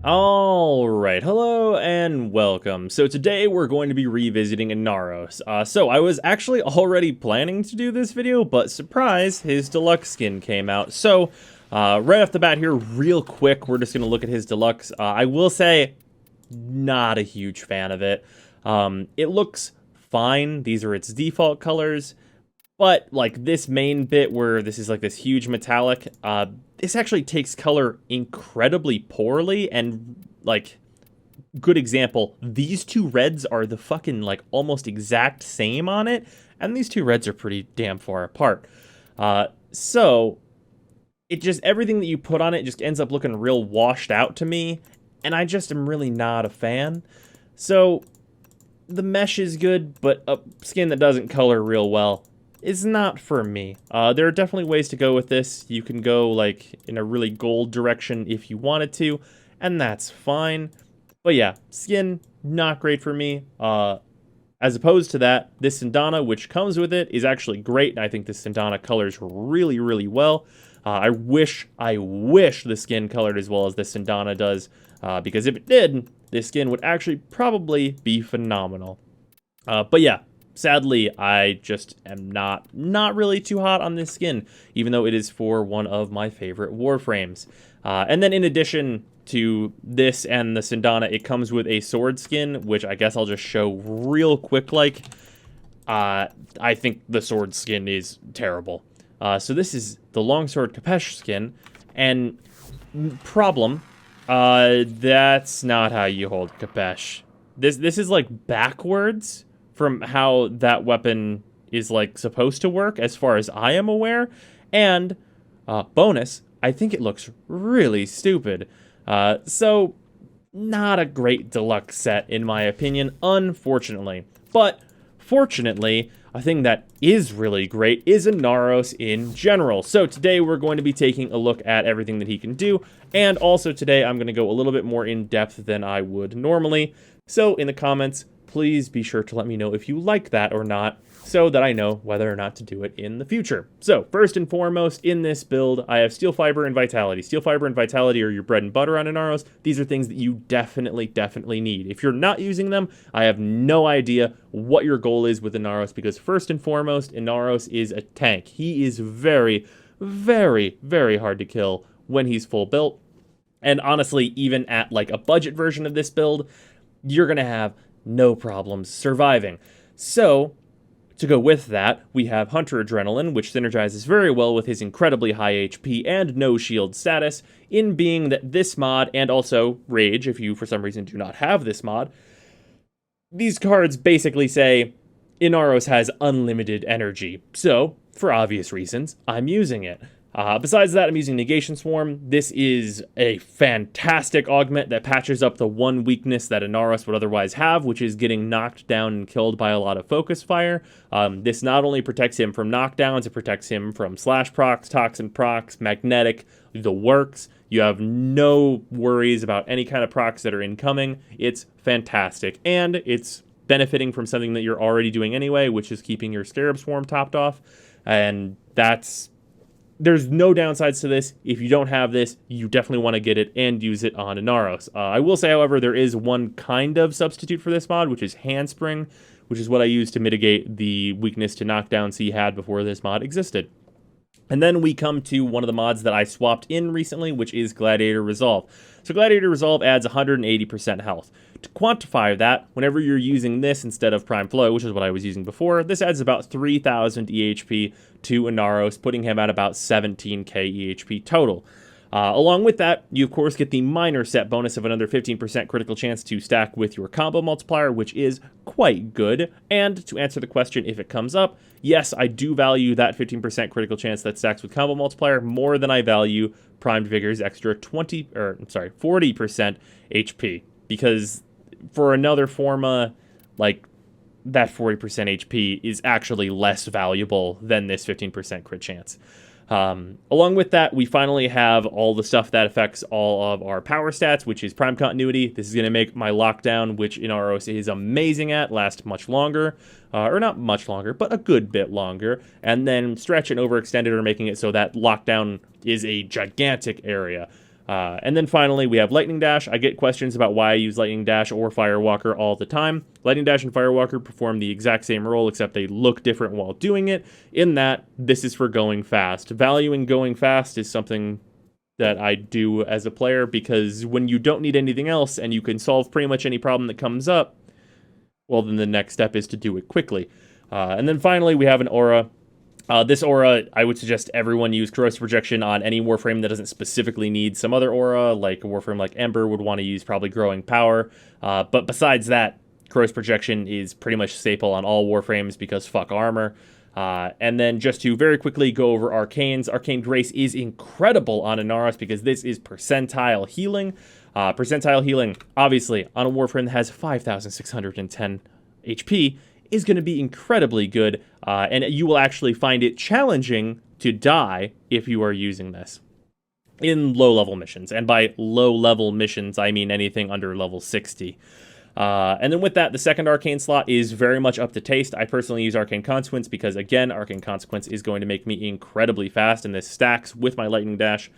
Alright, hello and welcome. So today we're going to be revisiting Inaros. So I was actually already planning to do this video, but surprise, his deluxe skin came out. So right off the bat here, real quick, we're just going to look at his deluxe. I will say, not a huge fan of it. It looks fine. These are its default colors. But, like, this main bit where this is, like, this huge metallic, this actually takes color incredibly poorly, and, like, good example, these two reds are the fucking, like, almost exact same on it, and these two reds are pretty damn far apart. So, it just, everything that you put on it just ends up looking real washed out to me, and I just am really not a fan. So, the mesh is good, but a skin that doesn't color real well is not for me. There are definitely ways to go with this. You can go like in a really gold direction if you wanted to, and that's fine. But yeah, skin, not great for me. As opposed to that, this Sindana, which comes with it, is actually great, and I think this Sindana colors really, really well. I wish the skin colored as well as this Sindana does, because if it did, this skin would actually probably be phenomenal. But yeah, sadly, I just am not really too hot on this skin, even though it is for one of my favorite Warframes. And then in addition to this and the Sindana, it comes with a sword skin, which I guess I'll just show real quick. Like, I think the sword skin is terrible. So this is the longsword Kapesh skin, and problem, that's not how you hold Kapesh. This is like backwards from how that weapon is like supposed to work, as far as I am aware. And bonus, I think it looks really stupid. So not a great deluxe set in my opinion, unfortunately. But fortunately, a thing that is really great is Inaros in general. So today we're going to be taking a look at everything that he can do, and also today I'm going to go a little bit more in depth than I would normally. So in the comments, please be sure to let me know if you like that or not, so that I know whether or not to do it in the future. So, first and foremost, in this build, I have Steel Fiber and Vitality. Steel Fiber and Vitality are your bread and butter on Inaros. These are things that you definitely need. If you're not using them, I have no idea what your goal is with Inaros, because first and foremost, Inaros is a tank. He is very hard to kill when he's full built. And honestly, even at like a budget version of this build, you're gonna have no problems surviving. So, to go with that, we have Hunter Adrenaline, which synergizes very well with his incredibly high HP and no shield status, in being that this mod, and also Rage, if you for some reason do not have this mod, these cards basically say, Inaros has unlimited energy. So, for obvious reasons, I'm using it. Besides that, I'm using Negation Swarm. This is a fantastic augment that patches up the one weakness that Inaros would otherwise have, which is getting knocked down and killed by a lot of focus fire. This not only protects him from knockdowns, it protects him from slash procs, toxin procs, magnetic, the works. You have no worries about any kind of procs that are incoming. It's fantastic, and it's benefiting from something that you're already doing anyway, which is keeping your Scarab Swarm topped off, and there's no downsides to this. If you don't have this, you definitely want to get it and use it on Inaros. I will say, however, there is one kind of substitute for this mod, which is Handspring, which is what I use to mitigate the weakness to knockdowns he had before this mod existed. And then we come to one of the mods that I swapped in recently, which is Gladiator Resolve. So Gladiator Resolve adds 180% health. To quantify that, whenever you're using this instead of Prime Flow, which is what I was using before, this adds about 3,000 EHP to Inaros, putting him at about 17k EHP total. Along with that, you of course get the minor set bonus of another 15% critical chance to stack with your combo multiplier, which is quite good. And to answer the question if it comes up, yes, I do value that 15% critical chance that stacks with combo multiplier more than I value Primed Vigor's extra 40% HP. Because for another Forma, like, that 40% HP is actually less valuable than this 15% crit chance. Along with that, we finally have all the stuff that affects all of our power stats, which is Prime Continuity. This is going to make my lockdown, which Inaros is amazing at, last much longer. Or not much longer, but a good bit longer. And then Stretch and Overextended are making it so that lockdown is a gigantic area. And then finally, we have Lightning Dash. I get questions about why I use Lightning Dash or Firewalker all the time. Lightning Dash and Firewalker perform the exact same role, except they look different while doing it, in that this is for going fast. Valuing going fast is something that I do as a player, because when you don't need anything else and you can solve pretty much any problem that comes up, well, then the next step is to do it quickly. And then finally, we have an aura. This aura, I would suggest everyone use Corrosive Projection on any Warframe that doesn't specifically need some other aura, like a Warframe like Ember would want to use probably Growing Power. But besides that, Corrosive Projection is pretty much staple on all Warframes because fuck armor. And then just to very quickly go over Arcanes, Arcane Grace is incredible on Inaros because this is percentile healing. Percentile healing, obviously, on a Warframe that has 5,610 HP, is going to be incredibly good, and you will actually find it challenging to die if you are using this in low-level missions. And by low-level missions, I mean anything under level 60. And then with that, the second Arcane slot is very much up to taste. I personally use Arcane Consequence because, again, Arcane Consequence is going to make me incredibly fast, and this stacks with my Lightning Dash.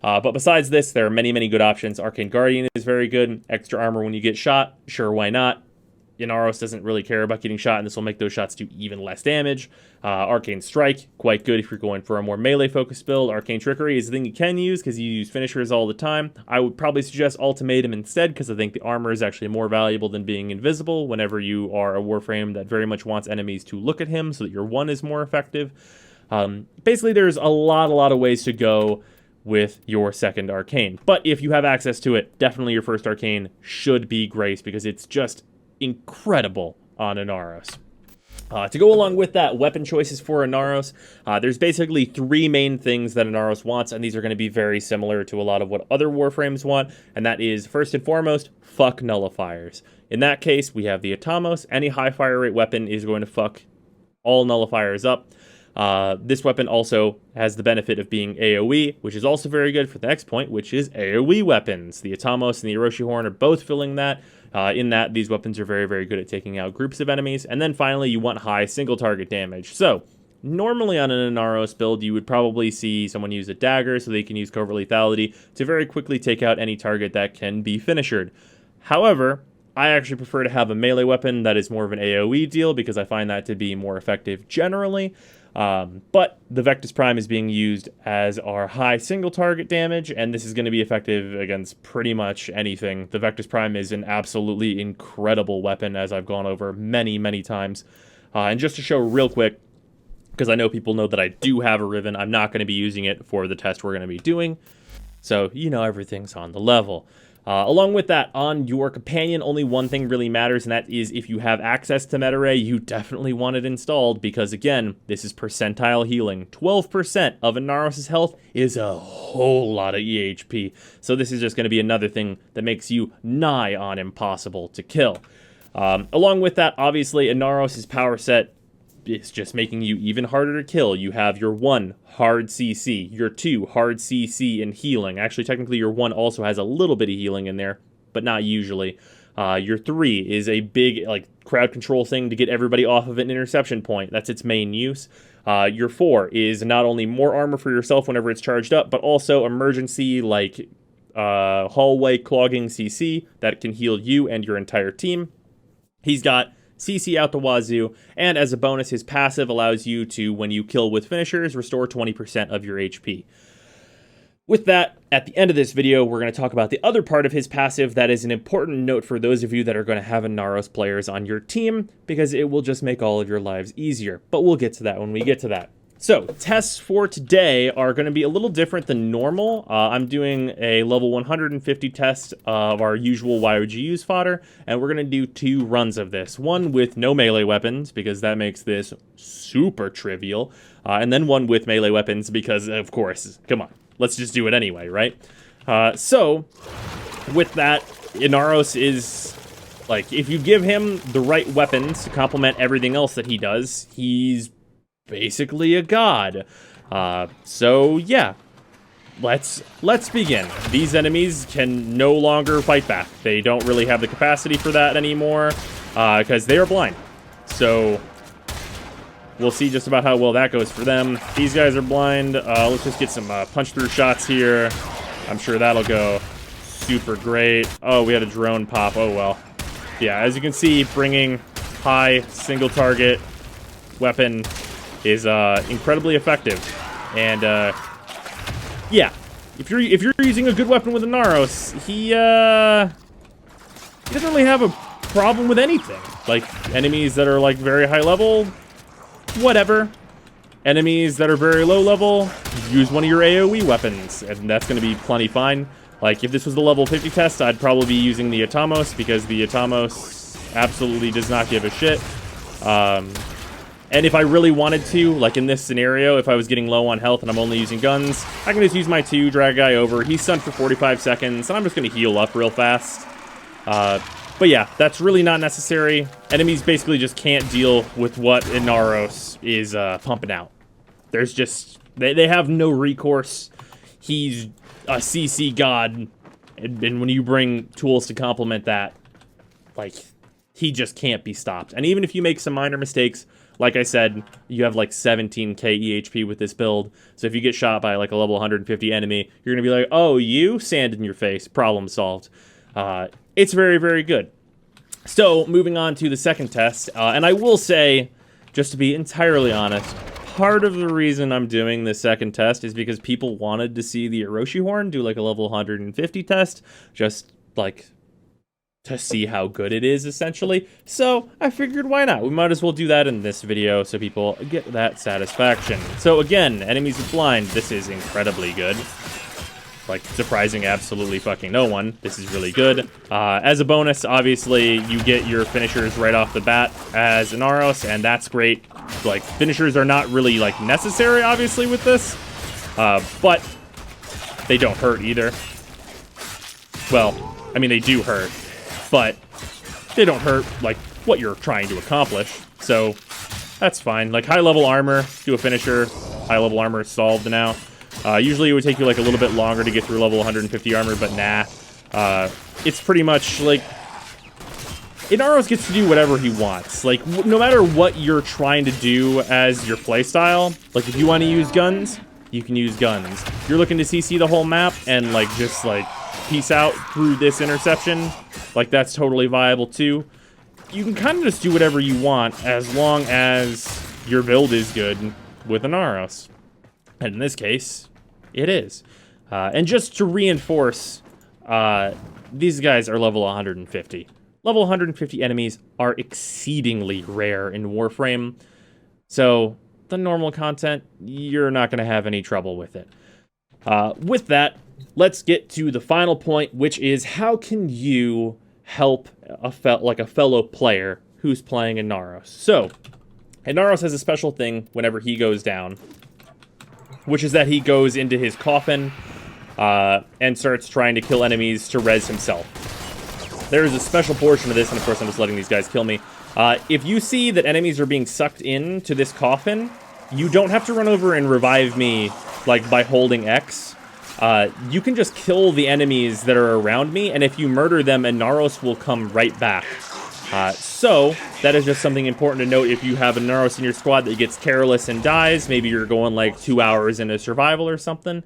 But besides this, there are many, many good options. Arcane Guardian is very good. Extra armor when you get shot, sure, why not? Inaros doesn't really care about getting shot, and this will make those shots do even less damage. Arcane Strike, quite good if you're going for a more melee-focused build. Arcane Trickery is the thing you can use because you use finishers all the time. I would probably suggest Ultimatum instead because I think the armor is actually more valuable than being invisible whenever you are a Warframe that very much wants enemies to look at him so that your one is more effective. Basically, there's a lot of ways to go with your second Arcane. But if you have access to it, definitely your first Arcane should be Grace because it's just incredible on Inaros. To go along with that, weapon choices for Inaros, there's basically three main things that Inaros wants, and these are going to be very similar to a lot of what other Warframes want, and that is, first and foremost, fuck nullifiers. In that case, we have the Atamos. Any high fire rate weapon is going to fuck all nullifiers up. This weapon also has the benefit of being AoE, which is also very good for the next point, which is AoE weapons. The Atamos and the Orochi Horn are both filling that. In that, these weapons are very, very good at taking out groups of enemies. And then finally, you want high single target damage. So, normally on an Inaros build, you would probably see someone use a dagger so they can use Covert Lethality to very quickly take out any target that can be finishered. However, I actually prefer to have a melee weapon that is more of an AoE deal because I find that to be more effective generally. But the Vectis Prime is being used as our high single target damage, and this is going to be effective against pretty much anything. The Vectis Prime is an absolutely incredible weapon, as I've gone over many, many times. And just to show real quick, because I know people know that I do have a Riven, I'm not going to be using it for the test we're going to be doing. So, you know, everything's on the level. Along with that, on your companion, only one thing really matters, and that is if you have access to Meta-Ray, you definitely want it installed, because again, this is percentile healing. 12% of Inaros' health is a whole lot of EHP, so this is just going to be another thing that makes you nigh on impossible to kill. Along with that, obviously, Inaros' power set is just making you even harder to kill. You have your 1 hard CC, your 2 hard CC and healing. Actually, technically, your 1 also has a little bit of healing in there, but not usually. Your 3 is a big crowd control thing to get everybody off of an interception point. That's its main use. Your 4 is not only more armor for yourself whenever it's charged up, but also emergency hallway clogging CC that can heal you and your entire team. He's got CC out the wazoo, and as a bonus, his passive allows you to, when you kill with finishers, restore 20% of your HP. With that, at the end of this video, we're going to talk about the other part of his passive that is an important note for those of you that are going to have Inaros players on your team, because it will just make all of your lives easier. But we'll get to that when we get to that. So, tests for today are going to be a little different than normal. I'm doing a level 150 test of our usual YOGUs fodder, and we're going to do 2 runs of this. One with no melee weapons, because that makes this super trivial, and then one with melee weapons, because, of course, come on, let's just do it anyway, right? So, with that, Inaros is, if you give him the right weapons to complement everything else that he does, he's basically a god. So yeah, let's begin. These enemies can no longer fight back. They don't really have the capacity for that anymore, because they are blind. So we'll see just about how well that goes for them. These guys are blind. Let's just get some punch through shots here. I'm sure that'll go super great. Oh, we had a drone pop. Oh, well. Yeah, as you can see, bringing high single target weapon is incredibly effective. And yeah, if you're using a good weapon with Inaros, he doesn't really have a problem with anything. Like enemies that are like very high level, whatever. Enemies that are very low level, use one of your AoE weapons, and that's going to be plenty fine. Like, if this was the level 50 test, I'd probably be using the Atamos, because the Atamos absolutely does not give a shit. And if I really wanted to, like in this scenario, if I was getting low on health and I'm only using guns, I can just use my 2, drag guy over. He's stunned for 45 seconds, and I'm just going to heal up real fast. But yeah, that's really not necessary. Enemies basically just can't deal with what Inaros is pumping out. There's just... They have no recourse. He's a CC god, and when you bring tools to complement that, like, he just can't be stopped. And even if you make some minor mistakes, like I said, you have like 17k EHP with this build, so if you get shot by like a level 150 enemy, you're gonna be like, oh, you? Sand in your face. Problem solved. It's very, very good. So, moving on to the second test, and I will say, just to be entirely honest, part of the reason I'm doing the second test is because people wanted to see the Orochi Horn do like a level 150 test, just like to see how good it is, essentially. So I figured, why not? We might as well do that in this video so people get that satisfaction. So again, enemies with blind, this is incredibly good. Like, surprising absolutely fucking no one. This is really good. As a bonus, obviously, you get your finishers right off the bat as Inaros, and that's great. Like, finishers are not really, like, necessary, obviously, with this. But they don't hurt either. Well, I mean, they do hurt, but they don't hurt, like, what you're trying to accomplish. So, that's fine. Like, high-level armor, do a finisher. High-level armor is solved now. Usually it would take you like a little bit longer to get through level 150 armor, but nah. It's pretty much like... Inaros gets to do whatever he wants. Like, no matter what you're trying to do as your playstyle, like if you want to use guns, you can use guns. If you're looking to CC the whole map and like just like peace out through this interception, like that's totally viable too. You can kind of just do whatever you want as long as your build is good with Inaros. And in this case, it is. And just to reinforce, these guys are level 150. Level 150 enemies are exceedingly rare in Warframe. So, the normal content, you're not going to have any trouble with it. With that, let's get to the final point, which is how can you help a fellow player who's playing Inaros? So, Inaros has a special thing whenever he goes down, which is that he goes into his coffin and starts trying to kill enemies to res himself. There is a special portion of this, and of course I'm just letting these guys kill me. If you see that enemies are being sucked into this coffin, you don't have to run over and revive me like by holding X. You can just kill the enemies that are around me, and if you murder them, Inaros will come right back. So, that is just something important to note if you have an Inaros in your squad that gets careless and dies. Maybe you're going like 2 hours into survival or something.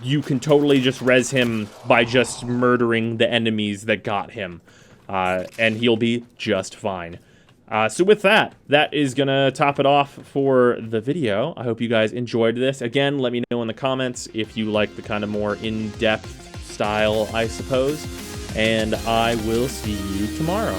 You can totally just res him by just murdering the enemies that got him. And he'll be just fine. So with that, that is going to top it off for the video. I hope you guys enjoyed this. Again, let me know in the comments if you like the kind of more in-depth style, I suppose. And I will see you tomorrow.